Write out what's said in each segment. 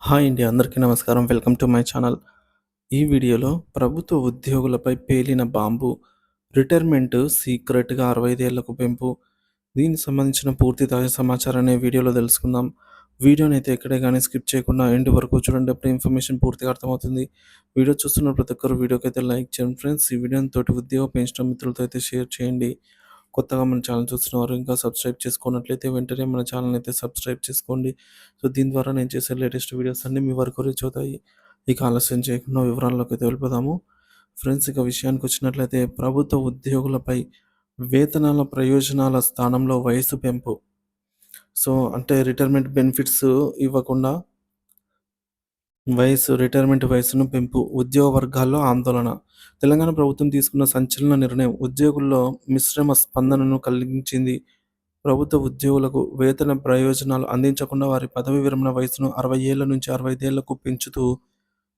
Hi అండి. అందరికీ నమస్కారం. Welcome to my channel. ఈ వీడియోలో ప్రభుత్వ ఉద్యోగులపై పేలిన బాంబు, రిటైర్మెంట్ సీక్రెట్‌గా 65 ఏళ్లకు పెంపు, దీనికి సంబంధించిన పూర్తి తాజా సమాచారాన్ని వీడియోలో తెలుసుకుందాం. వీడియోనైతే ఎక్కడే గాని స్కిప్ చేయకుండా ఎండ్ వరకు చూడండి. అప్పుడు ఇన్ఫర్మేషన్ పూర్తిగా అర్థమవుతుంది. వీడియో చూస్తున్న ప్రతి ఒక్కరు వీడియోకైతే లైక్ చేయండి ఫ్రెండ్స్. ఈ వీడియోని తోటి ఉద్యోగ పెన్షన్ మిత్రులతో అయితే షేర్ చేయండి. కొత్తగా మన ఛానల్ చూస్తున్నవారు ఇంకా సబ్స్క్రైబ్ చేసుకున్నట్లయితే వెంటనే మన ఛానల్‌ని అయితే సబ్స్క్రైబ్ చేసుకోండి. సో, దీని ద్వారా నేను చేసే లేటెస్ట్ వీడియోస్ అన్నీ మీ వరకు రీచ్ అవుతాయి. ఇక ఆలస్యం చేయకుండా వివరాల్లోకి అయితే వెళ్ళిపోదాము. ఫ్రెండ్స్, ఇక విషయానికొచ్చినట్లయితే ప్రభుత్వ ఉద్యోగులపై వేతనాల ప్రయోజనాల స్థానంలో వయసు పెంపు. సో, అంటే రిటైర్మెంట్ బెనిఫిట్స్ ఇవ్వకుండా రిటైర్మెంట్ వయస్సును పెంపు. ఉద్యోగ వర్గాల్లో ఆందోళన. తెలంగాణ ప్రభుత్వం తీసుకున్న సంచలన నిర్ణయం ఉద్యోగుల్లో మిశ్రమ స్పందనను కలిగించింది. ప్రభుత్వ ఉద్యోగులకు వేతన ప్రయోజనాలు అందించకుండా వారి పదవీ విరమణ వయసును 60 ఏళ్ల నుంచి 65 ఏళ్లకు పెంచుతూ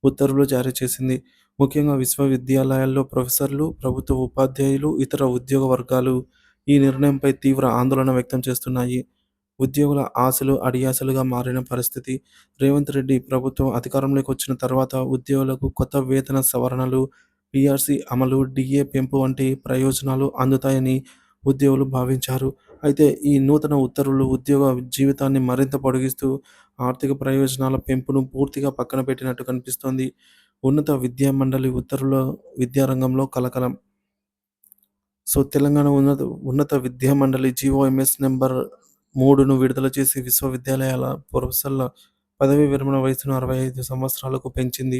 ఉత్తర్వులు జారీ చేసింది. ముఖ్యంగా విశ్వవిద్యాలయాల్లో ప్రొఫెసర్లు, ప్రభుత్వ ఉపాధ్యాయులు, ఇతర ఉద్యోగ వర్గాలు ఈ నిర్ణయంపై తీవ్ర ఆందోళన వ్యక్తం చేస్తున్నాయి. ఉద్యోగుల ఆశలు అడియాసలుగా మారిన పరిస్థితి. రేవంత్ రెడ్డి ప్రభుత్వం అధికారంలోకి వచ్చిన తర్వాత ఉద్యోగులకు కొత్త వేతన సవరణలు, పీఆర్సీ అమలు, డీఏ పెంపు వంటి ప్రయోజనాలు అందుతాయని ఉద్యోగులు భావించారు. అయితే ఈ నూతన ఉత్తర్వులు ఉద్యోగ జీవితాన్ని మరింత పొడిగిస్తూ ఆర్థిక ప్రయోజనాల పెంపును పూర్తిగా పక్కన పెట్టినట్టు కనిపిస్తోంది. ఉన్నత విద్యా మండలి ఉత్తర్వుల విద్యారంగంలో కలకలం. సో, తెలంగాణ ఉన్నత విద్యా మండలి జీవోఎంఎస్ నంబర్ 3ను విడుదల చేసి విశ్వవిద్యాలయాల ప్రొఫెసర్ల పదవీ విరమణ వయసును 65 సంవత్సరాలకు పెంచింది.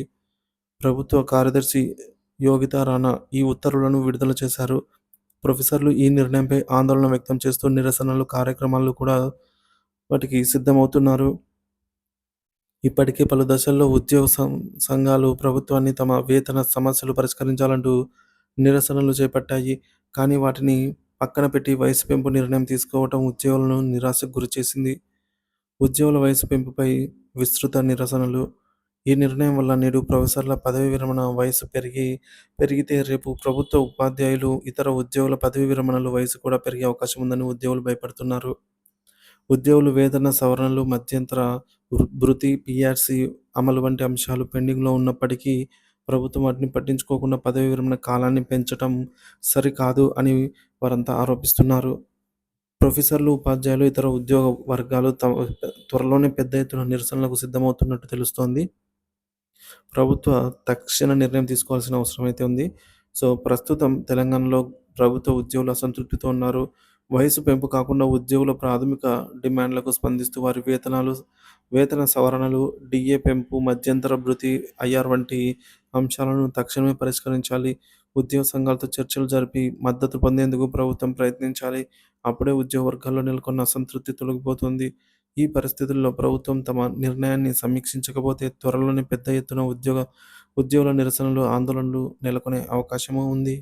ప్రభుత్వ కార్యదర్శి యోగితా రాణా ఈ ఉత్తర్వులను విడుదల చేశారు. ప్రొఫెసర్లు ఈ నిర్ణయంపై ఆందోళన వ్యక్తం చేస్తూ నిరసనలు, కార్యక్రమాలు కూడా వాటికి సిద్ధమవుతున్నారు. ఇప్పటికే పలు దశల్లో ఉద్యోగ సంఘాలు ప్రభుత్వాన్ని తమ వేతన సమస్యలు పరిష్కరించాలంటూ నిరసనలు చేపట్టాయి. కానీ వాటిని పక్కన పెట్టి వయసు పెంపు నిర్ణయం తీసుకోవటం ఉద్యోగులను నిరాశకు గురిచేసింది. ఉద్యోగుల వయసు పెంపుపై విస్తృత నిరసనలు. ఈ నిర్ణయం వల్ల నేడు ప్రొఫెసర్ల పదవీ విరమణ వయసు పెరిగితే రేపు ప్రభుత్వ ఉపాధ్యాయులు, ఇతర ఉద్యోగుల పదవీ విరమణల వయసు కూడా పెరిగే అవకాశం ఉందని ఉద్యోగులు భయపడుతున్నారు. ఉద్యోగులు వేతన సవరణలు, మధ్యంతర భృతి, పీఆర్సీ అమలు వంటి అంశాలు పెండింగ్‌లో ఉన్నప్పటికీ ప్రభుత్వం వాటిని పట్టించుకోకుండా పదవీ విరమణ కాలాన్ని పెంచటం సరికాదు అని వారంతా ఆరోపిస్తున్నారు. ప్రొఫెసర్లు, ఉపాధ్యాయులు, ఇతర ఉద్యోగ వర్గాలు త్వరలోనే పెద్ద ఎత్తున నిరసనలకు సిద్ధమవుతున్నట్టు తెలుస్తోంది. ప్రభుత్వ తక్షణ నిర్ణయం తీసుకోవాల్సిన అవసరం అయితే ఉంది. సో, ప్రస్తుతం తెలంగాణలో ప్రభుత్వ ఉద్యోగులు అసంతృప్తితో ఉన్నారు. వయసు పెంపు కాకుండా ఉద్యోగుల ప్రాథమిక డిమాండ్లకు స్పందిస్తూ వారి వేతన సవరణలు, డీఏ పెంపు, మధ్యంతర భృతి, ఐఆర్ వంటి అంశాలను తక్షణమే పరిష్కరించాలి. ఉద్యోగ సంఘాలతో చర్చలు జరిపి మద్దతు పొందేందుకు ప్రభుత్వం ప్రయత్నించాలి. అప్పుడే ఉద్యోగ వర్గాల్లో నెలకొన్న అసంతృప్తి తొలగిపోతుంది. ఈ పరిస్థితుల్లో ప్రభుత్వం తమ నిర్ణయాన్ని సమీక్షించకపోతే త్వరలోనే పెద్ద ఎత్తున ఉద్యోగుల నిరసనలు, ఆందోళనలు నెలకొనే అవకాశమూ ఉంది.